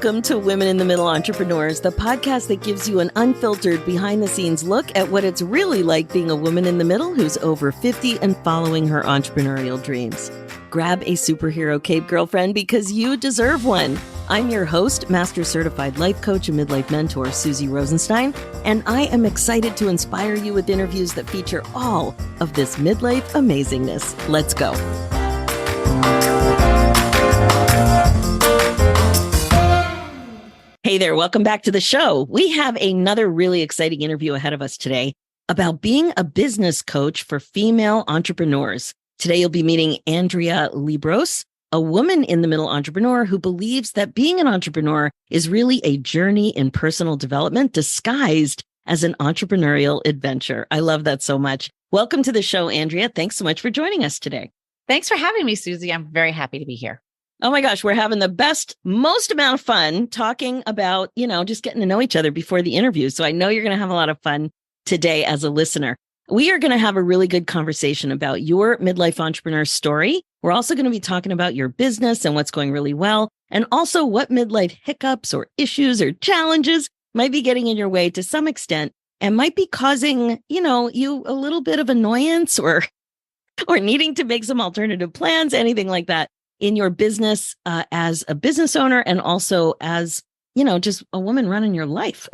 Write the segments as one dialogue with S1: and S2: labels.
S1: Welcome to Women in the Middle Entrepreneurs, the podcast that gives you an unfiltered behind-the-scenes look at what it's really like being a woman in the middle who's over 50 and following her entrepreneurial dreams. Grab a superhero cape, girlfriend, because you deserve one. I'm your host, Master Certified Life Coach and Midlife Mentor, Suzy Rosenstein, and I am excited to inspire you with interviews that feature all of this midlife amazingness. Let's go. Hey there, welcome back to the show. We have another really exciting interview ahead of us today about being a business coach for female entrepreneurs. Today, you'll be meeting Andrea Liebross, a woman in the middle entrepreneur who believes that being an entrepreneur is really a journey in personal development disguised as an entrepreneurial adventure. I love that so much. Welcome to the show, Andrea. Thanks so much for joining us today.
S2: Thanks for having me, Suzy. I'm very happy to be here.
S1: Oh my gosh, we're having the most amount of fun talking about, just getting to know each other before the interview. So I know you're going to have a lot of fun today as a listener. We are going to have a really good conversation about your midlife entrepreneur story. We're also going to be talking about your business and what's going really well, and also what midlife hiccups or issues or challenges might be getting in your way to some extent and might be causing, you a little bit of annoyance or needing to make some alternative plans, anything like that in your business as a business owner and also as, just a woman running your life.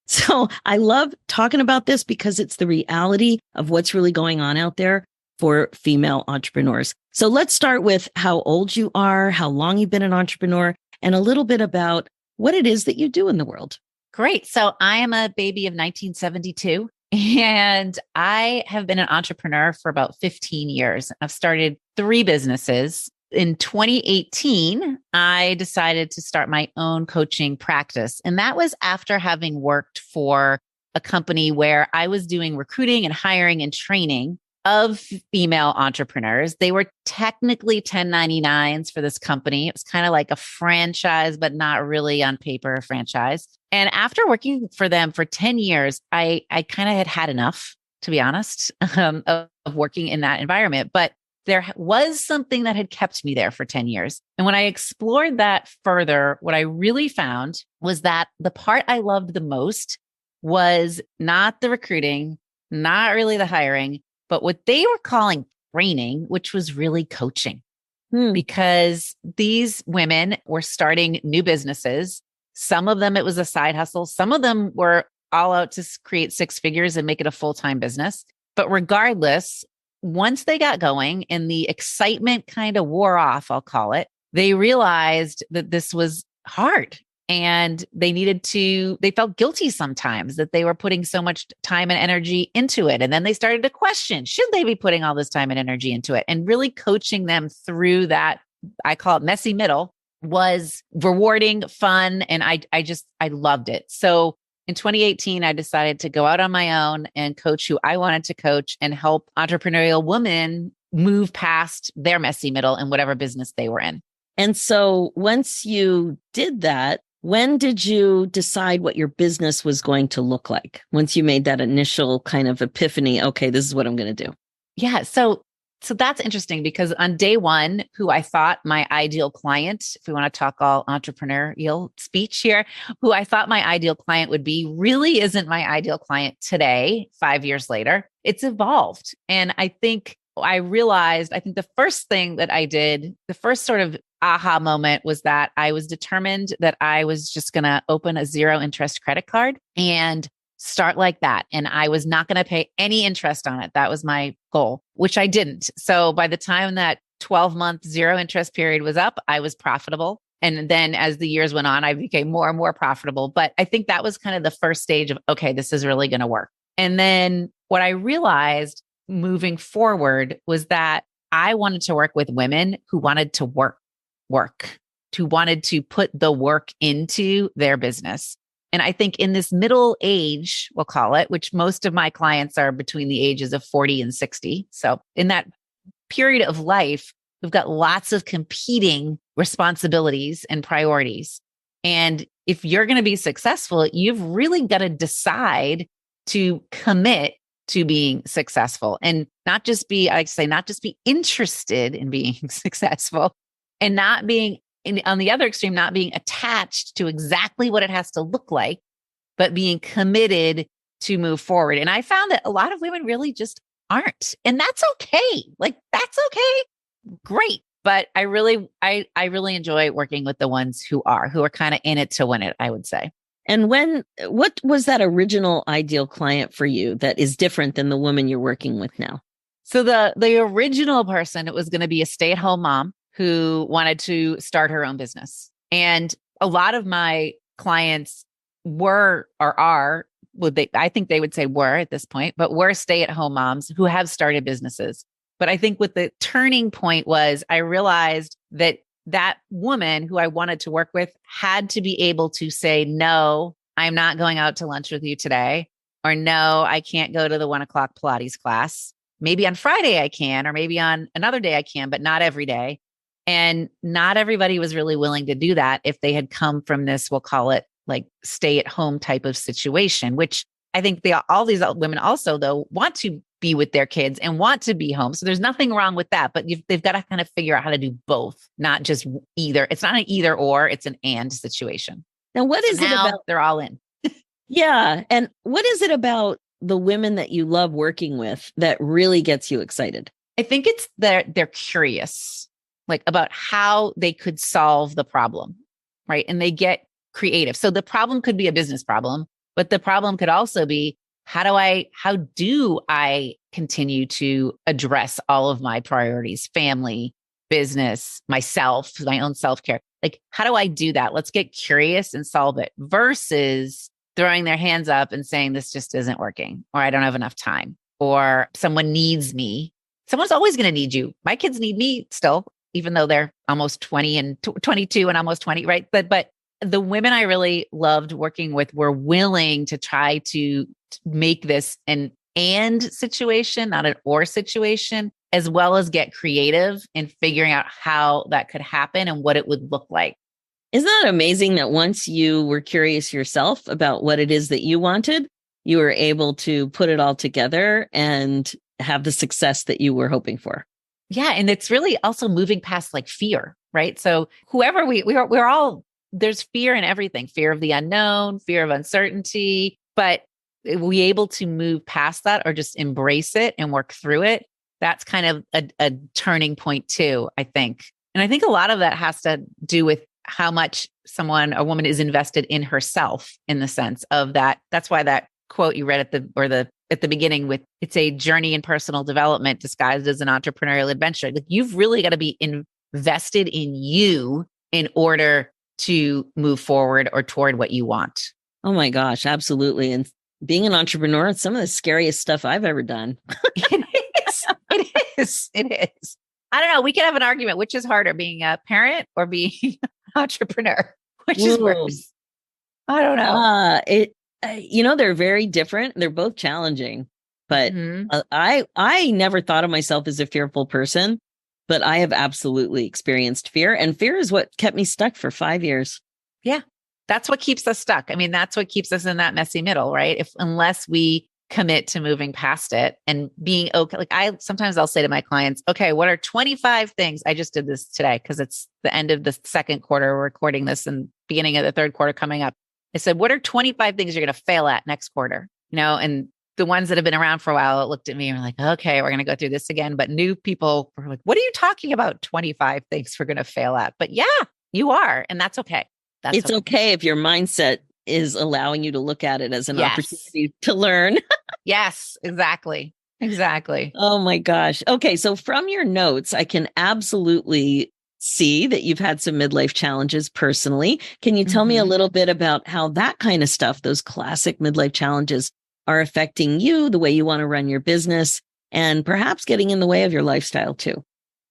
S1: So I love talking about this because it's the reality of what's really going on out there for female entrepreneurs. So let's start with how old you are, how long you've been an entrepreneur, and a little bit about what it is that you do in the world.
S2: Great. So I am a baby of 1972 and I have been an entrepreneur for about 15 years. I've started 3 businesses. In 2018, I decided to start my own coaching practice. And that was after having worked for a company where I was doing recruiting and hiring and training of female entrepreneurs. They were technically 1099s for this company. It was kind of like a franchise, but not really on paper a franchise. And after working for them for 10 years, I kind of had enough, to be honest, of working in that environment. But there was something that had kept me there for 10 years. And when I explored that further, what I really found was that the part I loved the most was not the recruiting, not really the hiring, but what they were calling training, which was really coaching. Because these women were starting new businesses. Some of them, it was a side hustle. Some of them were all out to create 6 figures and make it a full-time business. But regardless, once they got going and the excitement kind of wore off, I'll call it, they realized that this was hard and they felt guilty sometimes that they were putting so much time and energy into it. And then they started to question, should they be putting all this time and energy into it? And really coaching them through that, I call it messy middle, was rewarding, fun. And I loved it. So in 2018, I decided to go out on my own and coach who I wanted to coach and help entrepreneurial women move past their messy middle in whatever business they were in.
S1: And so once you did that, when did you decide what your business was going to look like? Once you made that initial kind of epiphany, okay, this is what I'm going to do.
S2: Yeah. So that's interesting because on day one, who I thought my ideal client, if we want to talk all entrepreneurial speech here, who I thought my ideal client would be really isn't my ideal client today, 5 years later. It's evolved. And I think the first thing that I did, the first sort of aha moment was that I was determined that I was just going to open a 0 interest credit card and start like that. And I was not going to pay any interest on it. That was my goal, which I didn't. So by the time that 12-month 0 interest period was up, I was profitable. And then as the years went on, I became more and more profitable. But I think that was kind of the first stage of, okay, this is really going to work. And then what I realized moving forward was that I wanted to work with women who wanted to work, who wanted to put the work into their business. And I think in this middle age, we'll call it, which most of my clients are between the ages of 40 and 60. So in that period of life, we've got lots of competing responsibilities and priorities. And if you're going to be successful, you've really got to decide to commit to being successful and not just be interested in being successful and not being on the other extreme, not being attached to exactly what it has to look like, but being committed to move forward. And I found that a lot of women really just aren't. And that's okay. Like, that's okay. Great. But I really enjoy working with the ones who are kind of in it to win it, I would say.
S1: And what was that original ideal client for you that is different than the woman you're working with now?
S2: So the original person, it was going to be a stay-at-home mom who wanted to start her own business. And a lot of my clients were or are, I think they would say were at this point, but were stay-at-home moms who have started businesses. But I think what the turning point was, I realized that woman who I wanted to work with had to be able to say, no, I'm not going out to lunch with you today. Or no, I can't go to the 1:00 Pilates class. Maybe on Friday I can, or maybe on another day I can, but not every day. And not everybody was really willing to do that if they had come from this, we'll call it like stay at home type of situation, which I think all these women also though want to be with their kids and want to be home. So there's nothing wrong with that, but they've got to kind of figure out how to do both, not just either. It's not an either or, it's an and situation.
S1: Now, what is it about?
S2: They're all in.
S1: Yeah. And what is it about the women that you love working with that really gets you excited?
S2: I think it's they're curious, like about how they could solve the problem, right? And they get creative. So the problem could be a business problem, but the problem could also be, how do I continue to address all of my priorities, family, business, myself, my own self-care? Like, how do I do that? Let's get curious and solve it versus throwing their hands up and saying, this just isn't working, or I don't have enough time, or someone needs me. Someone's always going to need you. My kids need me still, even though they're almost 20 and 22 and almost 20, right? But the women I really loved working with were willing to try to make this an and situation, not an or situation, as well as get creative in figuring out how that could happen and what it would look like.
S1: Isn't that amazing that once you were curious yourself about what it is that you wanted, you were able to put it all together and have the success that you were hoping for?
S2: Yeah. And it's really also moving past like fear, right? So whoever we're all, there's fear in everything, fear of the unknown, fear of uncertainty, but we able to move past that or just embrace it and work through it. That's kind of a turning point too, I think. And I think a lot of that has to do with how much a woman is invested in herself, in the sense of that. That's why that quote you read at the beginning with, it's a journey in personal development disguised as an entrepreneurial adventure. Like, you've really got to be invested in you in order to move forward or toward what you want.
S1: Oh my gosh, absolutely. And being an entrepreneur, it's some of the scariest stuff I've ever done.
S2: It is. I don't know. We could have an argument. Which is harder, being a parent or being an entrepreneur? Which is worse? I don't know.
S1: They're very different. They're both challenging, but I never thought of myself as a fearful person, but I have absolutely experienced fear, and fear is what kept me stuck for 5 years.
S2: Yeah. That's what keeps us stuck. I mean, that's what keeps us in that messy middle, right? Unless we commit to moving past it and being okay. Like, sometimes I'll say to my clients, okay, what are 25 things? I just did this today because it's the end of the second quarter. We're recording this and beginning of the third quarter coming up. I said, what are 25 things you're going to fail at next quarter? And the ones that have been around for a while looked at me and were like, okay, we're going to go through this again. But new people were like, what are you talking about? 25 things we're going to fail at. But yeah, you are. And that's okay.
S1: It's okay if your mindset is allowing you to look at it as an opportunity to learn.
S2: Yes, exactly.
S1: Oh my gosh. Okay. So from your notes, I can absolutely see that you've had some midlife challenges personally. Can you tell me a little bit about how that kind of stuff, those classic midlife challenges, are affecting you, the way you want to run your business, and perhaps getting in the way of your lifestyle too?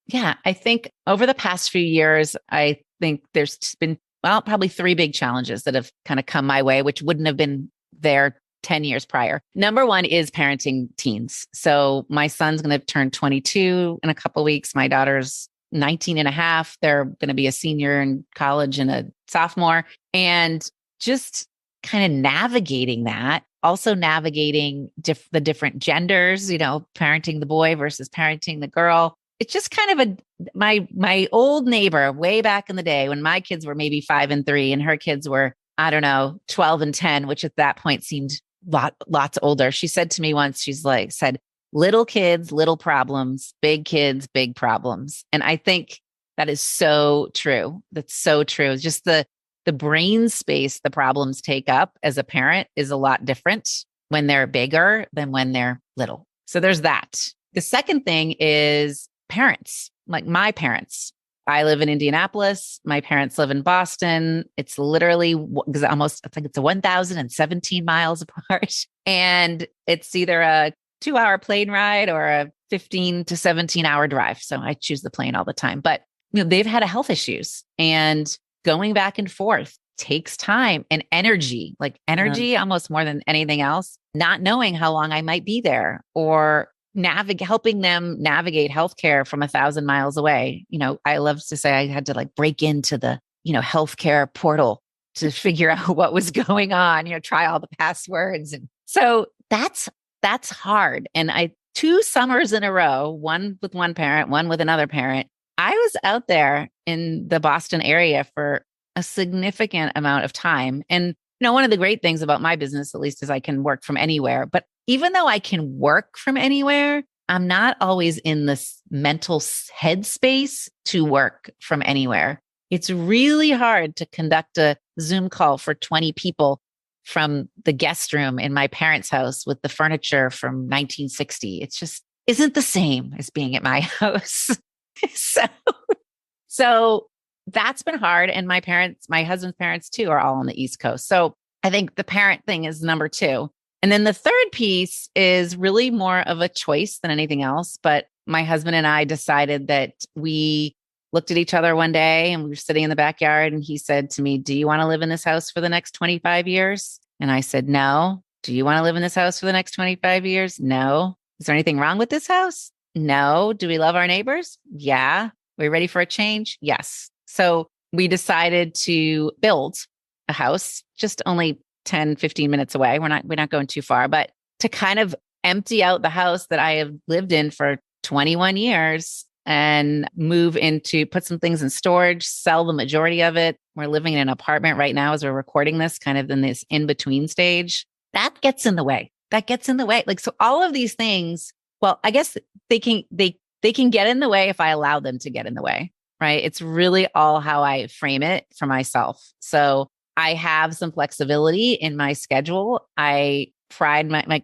S2: Yeah, I think over the past few years, I think there's been probably 3 big challenges that have kind of come my way, which wouldn't have been there 10 years prior. Number one is parenting teens. So my son's going to turn 22 in a couple of weeks. My daughter's 19 and a half. They're going to be a senior in college and a sophomore. And just kind of navigating that, also navigating the different genders, parenting the boy versus parenting the girl. it's just kind of my old neighbor way back in the day when my kids were maybe 5 and 3 and her kids were, I don't know, 12 and 10, which at that point seemed lots older. She said to me once, said, little kids, little problems, big kids, big problems. And I think that is so true. That's so true. It's just the brain space the problems take up as a parent is a lot different when they're bigger than when they're little. So there's that. The second thing is parents, like my parents. I live in Indianapolis. My parents live in Boston. It's literally I think it's 1,017 miles apart. And it's either a 2-hour plane ride or a 15 to 17-hour drive. So I choose the plane all the time. But they've had health issues, and going back and forth takes time and energy, almost more than anything else, not knowing how long I might be there or helping them navigate healthcare from 1,000 miles away. I love to say I had to break into the, healthcare portal to figure out what was going on, try all the passwords. And so that's hard. And 2 summers in a row, one with one parent, one with another parent, I was out there in the Boston area for a significant amount of time. And, one of the great things about my business, at least, is I can work from anywhere. But even though I can work from anywhere, I'm not always in this mental headspace to work from anywhere. It's really hard to conduct a Zoom call for 20 people from the guest room in my parents' house with the furniture from 1960. It's just isn't the same as being at my house. So that's been hard. And my husband's parents too, are all on the East Coast. So I think the parent thing is number 2. And then the third piece is really more of a choice than anything else. But my husband and I decided that we looked at each other one day and we were sitting in the backyard, and he said to me, "Do you want to live in this house for the next 25 years?" And I said, "No." "Do you want to live in this house for the next 25 years? No. Is there anything wrong with this house? No. Do we love our neighbors? Yeah. Are we ready for a change? Yes." So we decided to build a house just only 10, 15 minutes away. We're not going too far, but to kind of empty out the house that I have lived in for 21 years and put some things in storage, sell the majority of it. We're living in an apartment right now as we're recording this, kind of in this in-between stage. That gets in the way. So all of these things, well, I guess they can get in the way if I allow them to get in the way, right? It's really all how I frame it for myself. So I have some flexibility in my schedule. I feel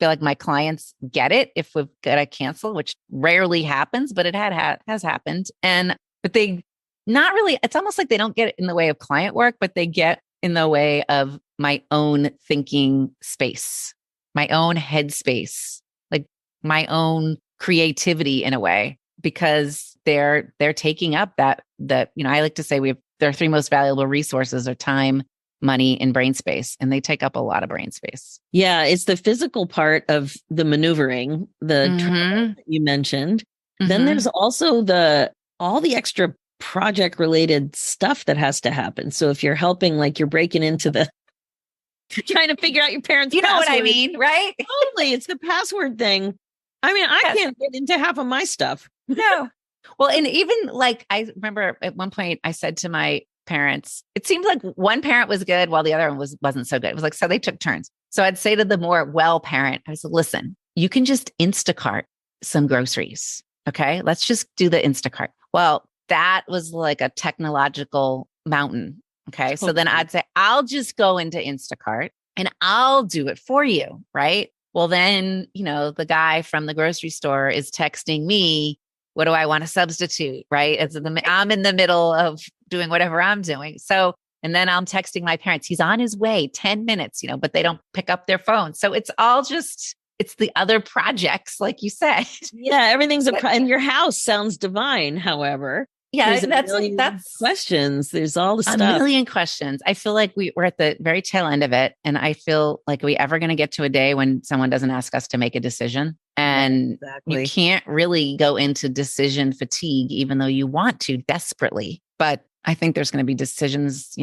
S2: like my clients get it if we've got to cancel, which rarely happens, but it has happened. But they not really, it's almost like they don't get in the way of client work, but they get in the way of my own thinking space, my own headspace, like my own creativity in a way, because they're taking up that, I like to say their 3 most valuable resources are time, money, and brain space. And they take up a lot of brain space.
S1: Yeah. It's the physical part of the maneuvering, the travel that you mentioned. Mm-hmm. Then there's also all the extra project related stuff that has to happen. So if you're helping, you're breaking into trying to figure out your parents'
S2: password. Know what I mean, right?
S1: Totally. It's the password thing. I mean, I can't get into half of my stuff.
S2: No. Well, and even I remember at one point I said to my parents, it seemed like one parent was good while the other one wasn't so good. It was so they took turns. So I'd say to the more well parent, I was like, "Listen, you can just Instacart some groceries. Okay. Let's just do the Instacart." Well, that was like a technological mountain. Okay. So then I'd say, "I'll just go into Instacart and I'll do it for you." Right. Well, then, the guy from the grocery store is texting me, "What do I want to substitute?" Right. I'm in the middle of doing whatever I'm doing. So, and then I'm texting my parents, "He's on his way, 10 minutes, but they don't pick up their phone." So it's all it's the other projects, like you said.
S1: Yeah. Everything's and your house sounds divine. However,
S2: yeah,
S1: that's questions. There's all the stuff.
S2: A million questions. I feel like we're at the very tail end of it. And I feel like are we ever going to get to a day when someone doesn't ask us to make a decision? And you can't really go into decision fatigue, even though you want to desperately. But I think there's going to be decisions,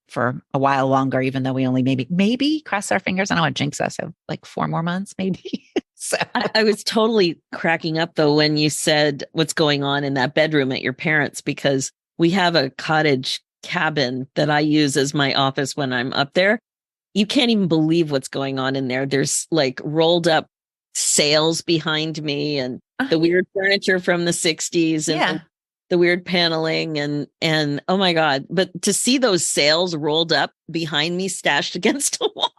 S2: for a while longer, even though we only maybe cross our fingers. I don't want to jinx us of 4 more months, maybe. So
S1: I was totally cracking up though when you said what's going on in that bedroom at your parents', because we have a cottage cabin that I use as my office when I'm up there. You can't even believe what's going on in there. There's like rolled up sails behind me and the weird furniture from the 60s and
S2: yeah.
S1: the weird paneling and oh my God. But to see those sails rolled up behind me stashed against a wall.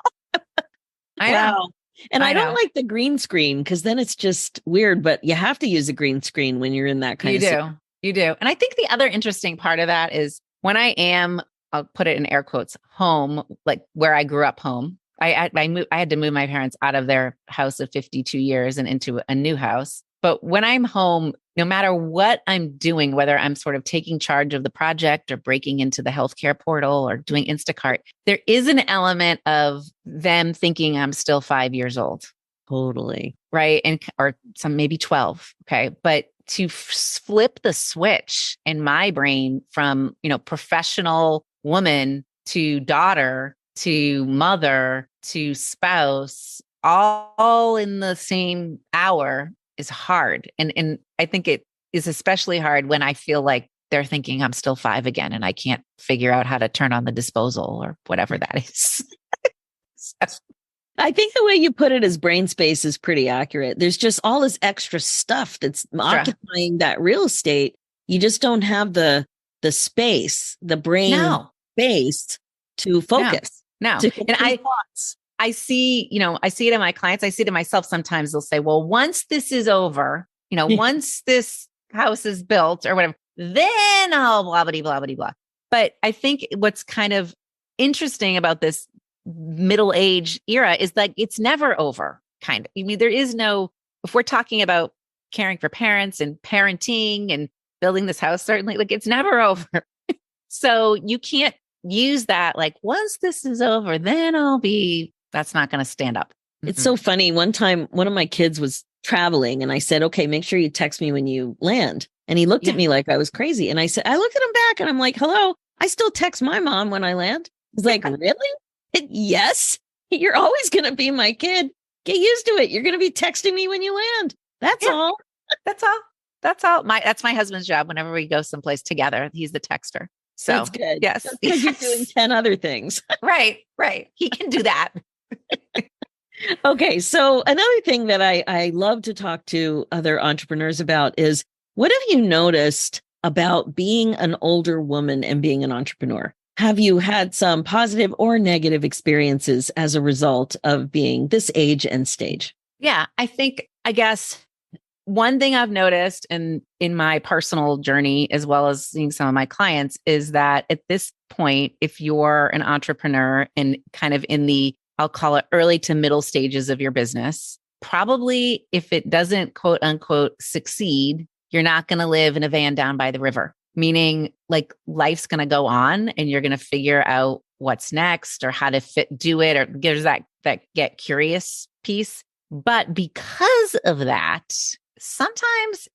S2: I know.
S1: Wow. And I
S2: I
S1: don't
S2: know.
S1: like the green screen because then it's just weird, but you have to use a green screen when you're in that kind
S2: You
S1: of
S2: do.
S1: situation.
S2: You do. And I think the other interesting part of that is when I am, I'll put it in air quotes, home, like where I grew up home. I had to move my parents out of their house of 52 years and into a new house. But when I'm home, no matter what I'm doing, whether I'm sort of taking charge of the project or breaking into the healthcare portal or doing Instacart, there is an element of them thinking I'm still 5 years old.
S1: Totally.
S2: Right. And, or some maybe 12. Okay. But to flip the switch in my brain from, professional woman to daughter to mother to spouse, all in the same hour is hard. And I think it is especially hard when I feel like they're thinking I'm still 5 again and I can't figure out how to turn on the disposal or whatever that is. So,
S1: I think the way you put it as brain space is pretty accurate. There's just all this extra stuff that's occupying that real estate. You just don't have the space, the brain
S2: no,
S1: space to focus.
S2: no.
S1: To
S2: And
S1: thoughts.
S2: I see it in my clients. I see it in myself. Sometimes they'll say, well, once this is over, once this house is built or whatever, then I'll blah, blah, blah, blah, blah. But I think what's kind of interesting about this middle age era is like, it's never over kind of. I mean, there is no, if we're talking about caring for parents and parenting and building this house, certainly like it's never over. So you can't use that. Like once this is over, then that's not going to stand up.
S1: It's so funny. One time, one of my kids was traveling and I said, okay, make sure you text me when you land. And he looked at me like I was crazy. And I said, I looked at him back and I'm like, hello, I still text my mom when I land. He's like, really? Yes, you're always going to be my kid. Get used to it. You're going to be texting me when you land. That's all.
S2: That's all. That's all. That's my husband's job. Whenever we go someplace together, he's the texter. So
S1: that's good.
S2: Yes.
S1: Because you're doing 10 other things.
S2: Right. He can do that.
S1: Okay. So another thing that I love to talk to other entrepreneurs about is what have you noticed about being an older woman and being an entrepreneur? Have you had some positive or negative experiences as a result of being this age and stage?
S2: Yeah, I guess one thing I've noticed in my personal journey, as well as seeing some of my clients, is that at this point, if you're an entrepreneur and kind of in the, I'll call it early to middle stages of your business, probably if it doesn't quote unquote succeed, you're not going to live in a van down by the river. Meaning like life's going to go on and you're going to figure out what's next or how to do it, or there's that get curious piece. But because of that, sometimes,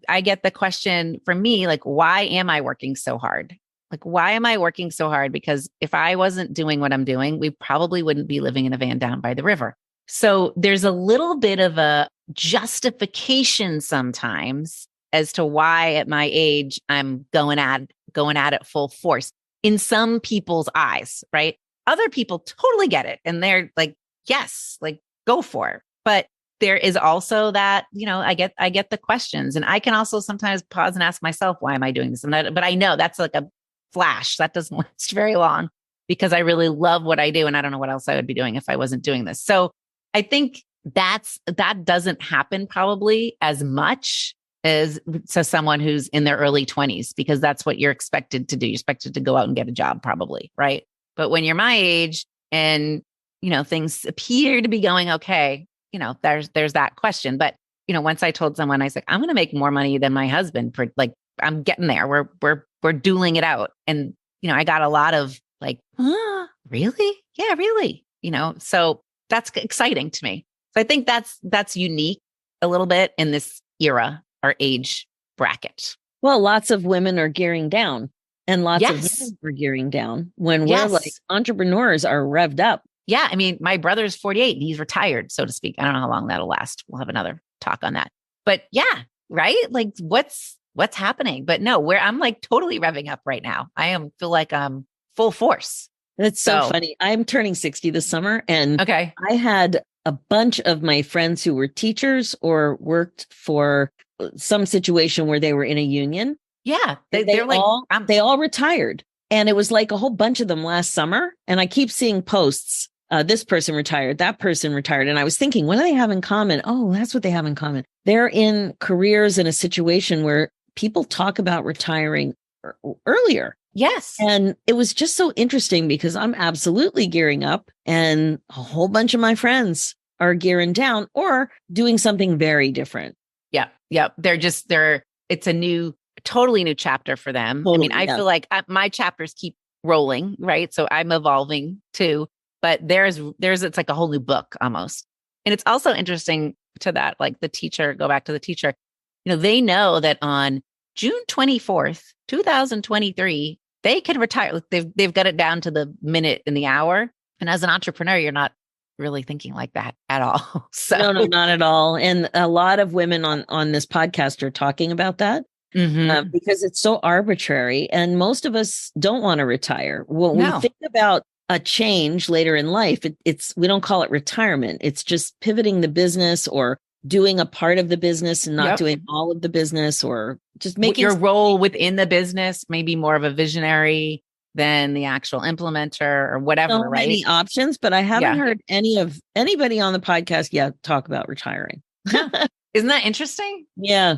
S2: I get the question from me, like, why am I working so hard? Like, why am I working so hard? Because if I wasn't doing what I'm doing, we probably wouldn't be living in a van down by the river. So there's a little bit of a justification sometimes as to why at my age I'm going at it full force in some people's eyes, right? Other people totally get it. And they're like, yes, like go for it. But there is also that, I get the questions, and I can also sometimes pause and ask myself, why am I doing this? But I know that's like a flash that doesn't last very long because I really love what I do. And I don't know what else I would be doing if I wasn't doing this. So I think that doesn't happen probably as much as to someone who's in their early 20s, because that's what you're expected to do. You're expected to go out and get a job probably, right? But when you're my age and, things appear to be going okay, there's that question. But, once I told someone, I was like, I'm going to make more money than my husband for like, I'm getting there. We're dueling it out. And, I got a lot of like, really? Yeah, really. So that's exciting to me. So I think that's unique a little bit in this era or age bracket.
S1: Well, lots of women are gearing down and lots of
S2: Yes.
S1: men are gearing down when we're like entrepreneurs are revved up.
S2: Yeah. I mean, my brother's 48 and he's retired, so to speak. I don't know how long that'll last. We'll have another talk on that. But yeah, right? Like what's happening? But no, where I'm like totally revving up right now. Feel like I'm full force.
S1: That's so funny. I'm turning 60 this summer, and
S2: okay.
S1: I had a bunch of my friends who were teachers or worked for some situation where they were in a union.
S2: Yeah.
S1: They all retired. And it was like a whole bunch of them last summer. And I keep seeing posts. This person retired, that person retired. And I was thinking, what do they have in common? Oh, that's what they have in common. They're in careers in a situation where people talk about retiring earlier.
S2: Yes.
S1: And it was just so interesting because I'm absolutely gearing up, and a whole bunch of my friends are gearing down or doing something very different.
S2: Yeah. Yeah. It's a totally new chapter for them.
S1: Totally,
S2: I feel like my chapters keep rolling, right? So I'm evolving too, but it's like a whole new book almost. And it's also interesting to that, like go back to the teacher, they know that on June 24th, 2023, they can retire. They've got it down to the minute and the hour. And as an entrepreneur, you're not really thinking like that at all. So
S1: no, not at all. And a lot of women on this podcast are talking about that.
S2: Mm-hmm.
S1: Because it's so arbitrary, and most of us don't want to retire. When we think about a change later in life, we don't call it retirement. It's just pivoting the business or doing a part of the business and not doing all of the business, or just making
S2: your role within the business, maybe more of a visionary than the actual implementer or whatever.
S1: So
S2: right?
S1: Many options, but I haven't heard anybody on the podcast yet talk about retiring.
S2: Isn't that interesting?
S1: Yeah.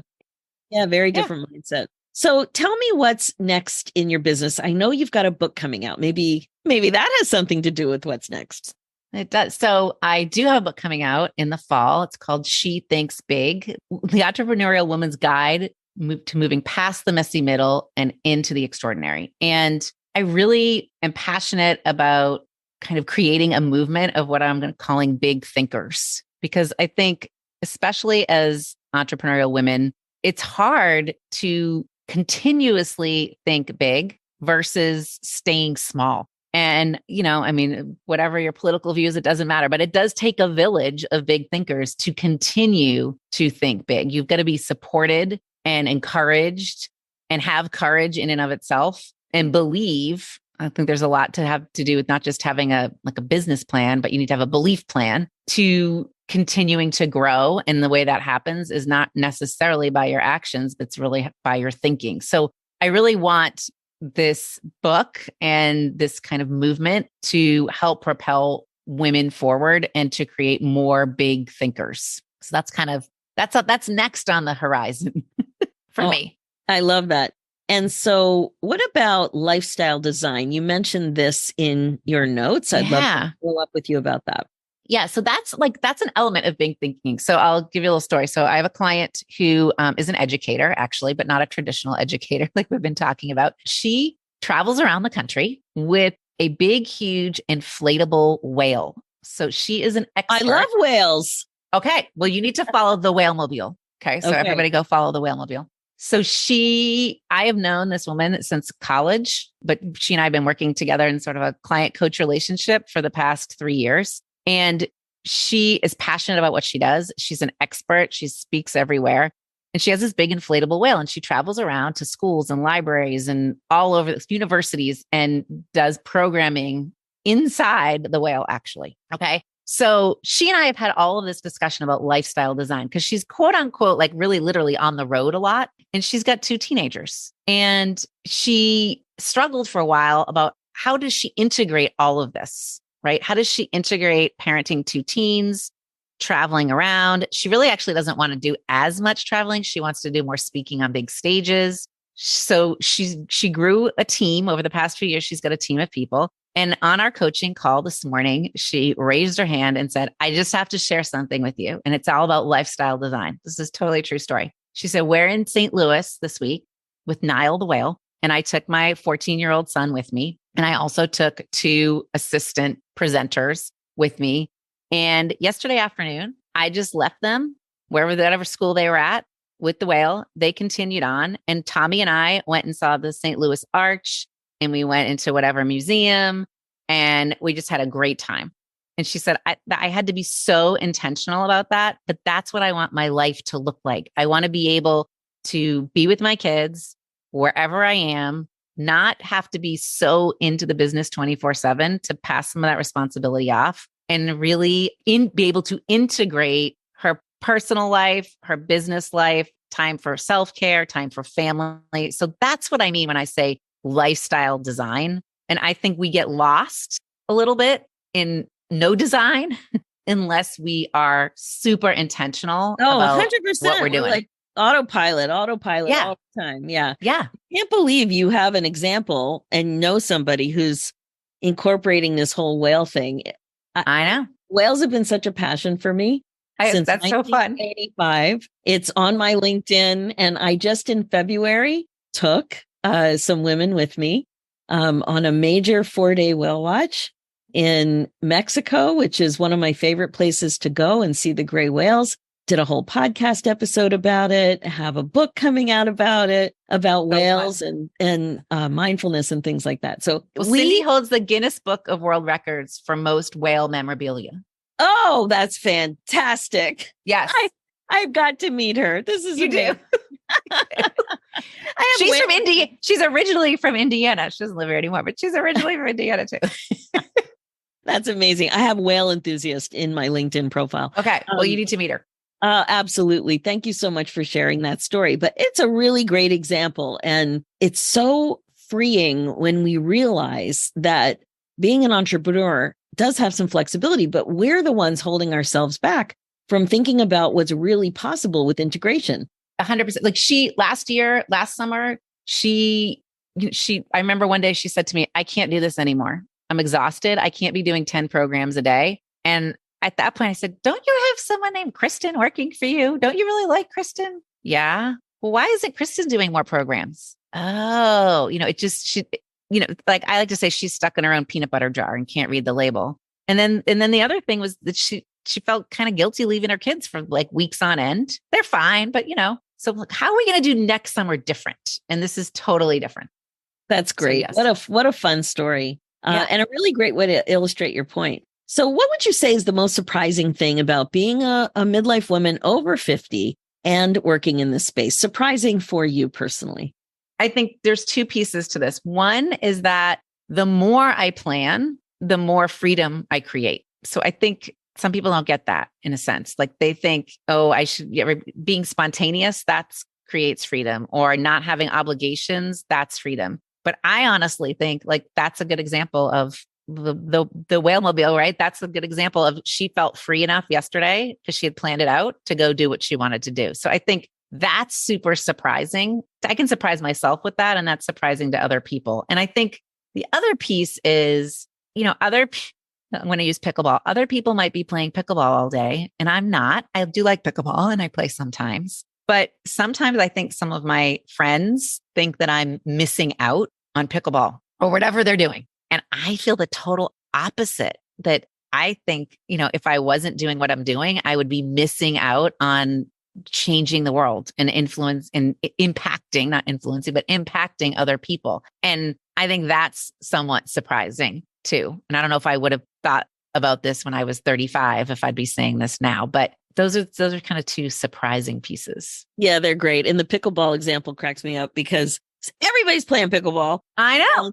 S1: Yeah, very different mindset. So tell me what's next in your business. I know you've got a book coming out. Maybe that has something to do with what's next.
S2: It does. So I do have a book coming out in the fall. It's called She Thinks Big, The Entrepreneurial Woman's Guide to Moving Past the Messy Middle and into the Extraordinary. And I really am passionate about kind of creating a movement of what I'm calling big thinkers, because I think, especially as entrepreneurial women, it's hard to continuously think big versus staying small. And, whatever your political views, it doesn't matter, but it does take a village of big thinkers to continue to think big. You've got to be supported and encouraged and have courage in and of itself and believe. I think there's a lot to have to do with not just having a business plan, but you need to have a belief plan to continuing to grow. And the way that happens is not necessarily by your actions, but it's really by your thinking. So I really want this book and this kind of movement to help propel women forward and to create more big thinkers. So that's next on the horizon for me.
S1: I love that. And so what about lifestyle design? You mentioned this in your notes. I'd love to follow up with you about that.
S2: Yeah. So that's an element of big thinking. So I'll give you a little story. So I have a client who is an educator, actually, but not a traditional educator like we've been talking about. She travels around the country with a big, huge inflatable whale. So she is an expert.
S1: I love whales.
S2: Okay. Well, you need to follow the Whalemobile. Okay. So everybody go follow the Whalemobile. So I have known this woman since college, but she and I have been working together in sort of a client coach relationship for the past 3 years. And she is passionate about what she does. She's an expert. She speaks everywhere. And she has this big inflatable whale, and she travels around to schools and libraries and all over universities and does programming inside the whale, actually. Okay. So she and I have had all of this discussion about lifestyle design because she's quote unquote, like really literally on the road a lot. And she's got 2 teenagers, and she struggled for a while about how does she integrate all of this, right? How does she integrate parenting 2 teens, traveling around? She really actually doesn't want to do as much traveling. She wants to do more speaking on big stages. So she grew a team over the past few years. She's got a team of people. And on our coaching call this morning, she raised her hand and said, I just have to share something with you. And it's all about lifestyle design. This is totally a true story. She said, we're in St. Louis this week with Niall the whale. And I took my 14-year-old son with me. And I also took 2 assistant presenters with me. And yesterday afternoon, I just left them whatever school they were at with the whale. They continued on. And Tommy and I went and saw the St. Louis Arch, and we went into whatever museum, and we just had a great time. And she said, I had to be so intentional about that, but that's what I want my life to look like. I want to be able to be with my kids wherever I am, not have to be so into the business 24/7 to pass some of that responsibility off, and really be able to integrate her personal life, her business life, time for self-care, time for family. So that's what I mean when I say lifestyle design. And I think we get lost a little bit in no design unless we are super intentional about
S1: 100%.
S2: what we're doing.
S1: Like autopilot
S2: Yeah.
S1: all the time. Yeah.
S2: Yeah.
S1: I can't believe you have an example and know somebody who's incorporating this whole whale thing.
S2: I know.
S1: Whales have been such a passion for me since
S2: That's so fun.
S1: 1985. It's on my LinkedIn. And I just in February took some women with me on a major 4-day whale watch in Mexico, which is one of my favorite places to go and see the gray whales. Did a whole podcast episode about it, have a book coming out about it, about whales and mindfulness and things like that. So
S2: Cindy holds the Guinness Book of World Records for most whale memorabilia.
S1: Oh, that's fantastic.
S2: Yes.
S1: I've got to meet her. This is amazing.
S2: She's from India. She's originally from Indiana. She doesn't live here anymore, but she's originally from Indiana too.
S1: That's amazing. I have whale enthusiast in my LinkedIn profile.
S2: Okay. Well, you need to meet her.
S1: Absolutely. Thank you so much for sharing that story. But it's a really great example. And it's so freeing when we realize that being an entrepreneur does have some flexibility, but we're the ones holding ourselves back from thinking about what's really possible with integration.
S2: 100%. Like last summer, I remember one day she said to me, I can't do this anymore. I'm exhausted. I can't be doing 10 programs a day. And at that point I said, don't you have someone named Kristen working for you? Don't you really like Kristen? Yeah. Well, why isn't Kristen doing more programs? Oh, like I like to say she's stuck in her own peanut butter jar and can't read the label. And then the other thing was that she felt kind of guilty leaving her kids for like weeks on end. They're fine, but so like, how are we going to do next summer different? And this is totally different.
S1: That's great. So, yes. What a fun story. And a really great way to illustrate your point. So what would you say is the most surprising thing about being a midlife woman over 50 and working in this space? Surprising for you personally?
S2: I think there's two pieces to this. One is that the more I plan, the more freedom I create. So I think some people don't get that in a sense. Like they think, oh, I should being spontaneous, that creates freedom, or not having obligations, that's freedom. But I honestly think like that's a good example of the whale mobile, right? That's a good example of she felt free enough yesterday because she had planned it out to go do what she wanted to do. So I think that's super surprising. I can surprise myself with that, and that's surprising to other people. And I think the other piece is, I'm going to use pickleball. Other people might be playing pickleball all day, and I'm not. I do like pickleball and I play sometimes. But sometimes I think some of my friends think that I'm missing out on pickleball or whatever they're doing. And I feel the total opposite, that I think, if I wasn't doing what I'm doing, I would be missing out on changing the world and influence and impacting, not influencing, but impacting other people. And I think that's somewhat surprising too. And I don't know if I would have thought about this when I was 35, if I'd be saying this now, but those are kind of two surprising pieces.
S1: Yeah, they're great. And the pickleball example cracks me up because everybody's playing pickleball.
S2: I know.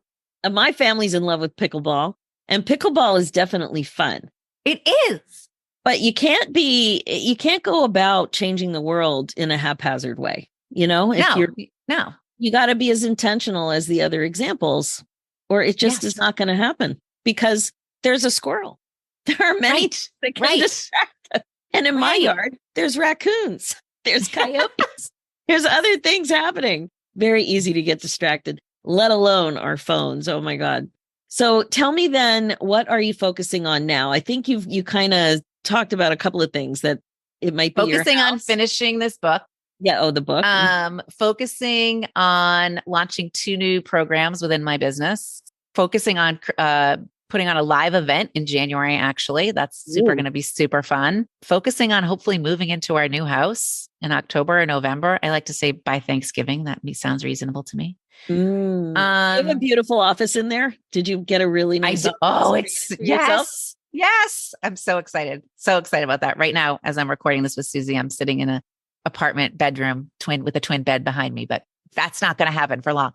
S1: My family's in love with pickleball, and pickleball is definitely fun.
S2: It is.
S1: But you can't go about changing the world in a haphazard way. No. You got to be as intentional as the other examples, or it just is not going to happen, because there's a squirrel. There are many that can distract us. And in my yard, there's raccoons, there's coyotes, there's other things happening. Very easy to get distracted, let alone our phones. Oh my God. So tell me then, what are you focusing on now? I think you kind of talked about a couple of things that it might be
S2: focusing on finishing this book.
S1: Yeah. Oh, the book.
S2: Focusing on launching 2 new programs within my business, focusing on putting on a live event in January. Actually, that's going to be super fun. Focusing on hopefully moving into our new house in October or November. I like to say by Thanksgiving. That sounds reasonable to me.
S1: You have a beautiful office in there. Did you get a really nice?
S2: It's yes. Yes. I'm so excited. So excited about that. Right now, as I'm recording this with Suzy, I'm sitting in an apartment bedroom with a twin bed behind me, but that's not going to happen for long.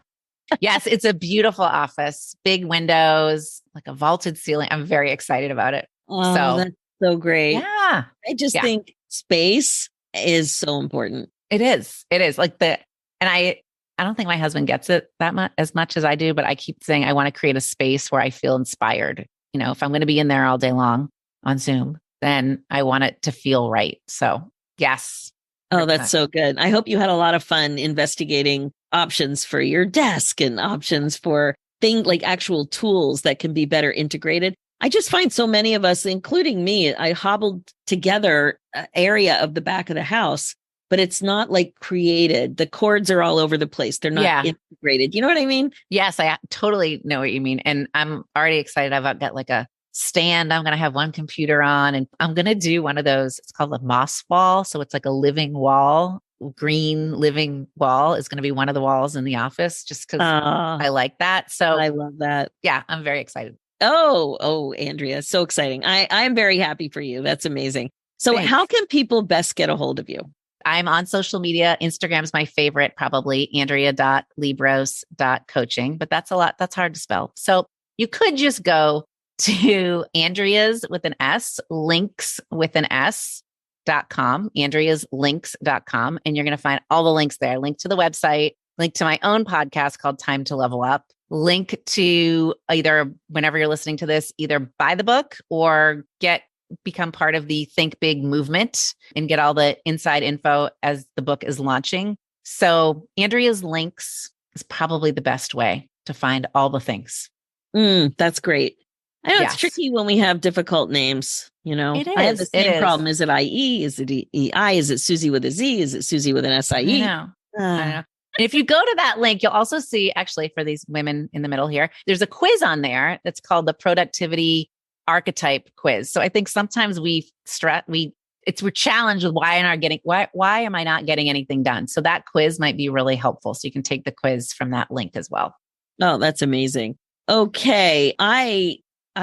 S2: Yes, it's a beautiful office, big windows, like a vaulted ceiling. I'm very excited about it.
S1: Oh, that's so great.
S2: Yeah.
S1: I just think space is so important.
S2: It is. It is and I don't think my husband gets it that much as much as I do, but I keep saying I want to create a space where I feel inspired. You know, if I'm going to be in there all day long on Zoom, then I want it to feel right. So yes.
S1: Oh, that's so good. I hope you had a lot of fun investigating options for your desk and options for things like actual tools that can be better integrated. I just find so many of us, including me, I hobbled together an area of the back of the house, but it's not like created. The cords are all over the place. They're not integrated. You know what I mean?
S2: Yes, I totally know what you mean. And I'm already excited. I've got like a stand I'm going to have one computer on, and I'm going to do one of those. It's called a moss wall. So it's like a living wall. Green living wall is going to be one of the walls in the office just because I like that. So
S1: I love that.
S2: Yeah, I'm very excited.
S1: Oh, Andrea, so exciting. I'm very happy for you. That's amazing. So
S2: Thanks.
S1: How can people best get a hold of you?
S2: I'm on social media. Instagram's my favorite, probably Andrea.Liebross.coaching, but that's hard to spell. So you could just go to Andrea's with an S, links with an S.com, andreaslinks.com. And you're going to find all the links there. Link to the website, link to my own podcast called Time to Level Up, link to either whenever you're listening to this, either buy the book or become part of the Think Big movement and get all the inside info as the book is launching. So Andrea's links is probably the best way to find all the things.
S1: That's great. I know it's tricky when we have difficult names, you know.
S2: It is.
S1: I have the same problem. Is it IE? Is it EI? Is it Suzy with a Z? Is it Suzy with an SIE?
S2: I know. If you go to that link, you'll also see, actually, for these women in the middle here, there's a quiz on there that's called the Productivity Archetype Quiz. So I think sometimes we're challenged with why am I not getting anything done? So that quiz might be really helpful. So you can take the quiz from that link as well. Oh,
S1: that's amazing. Okay. I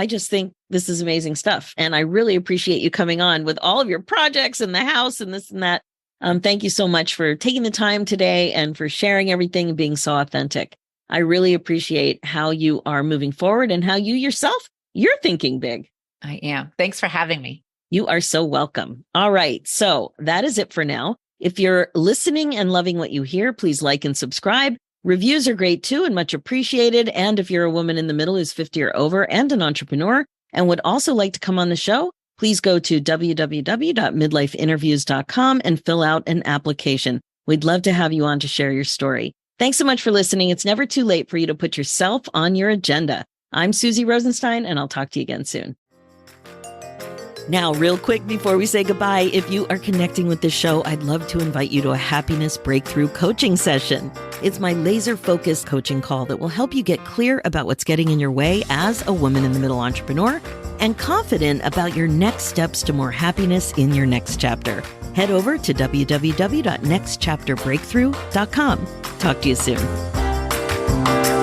S1: just think this is amazing stuff. And I really appreciate you coming on with all of your projects in the house and this and that. Thank you so much for taking the time today and for sharing everything and being so authentic. I really appreciate how you are moving forward and how you yourself, you're thinking big.
S2: I am. Thanks for having me.
S1: You are so welcome. All right. So that is it for now. If you're listening and loving what you hear, please like and subscribe. Reviews are great too and much appreciated. And if you're a woman in the middle who's 50 or over and an entrepreneur and would also like to come on the show, please go to www.midlifeinterviews.com and fill out an application. We'd love to have you on to share your story. Thanks so much for listening. It's never too late for you to put yourself on your agenda. I'm Suzy Rosenstein, and I'll talk to you again soon. Now, real quick before we say goodbye, if you are connecting with this show, I'd love to invite you to a happiness breakthrough coaching session. It's my laser-focused coaching call that will help you get clear about what's getting in your way as a woman in the middle entrepreneur and confident about your next steps to more happiness in your next chapter. Head over to www.nextchapterbreakthrough.com. Talk to you soon.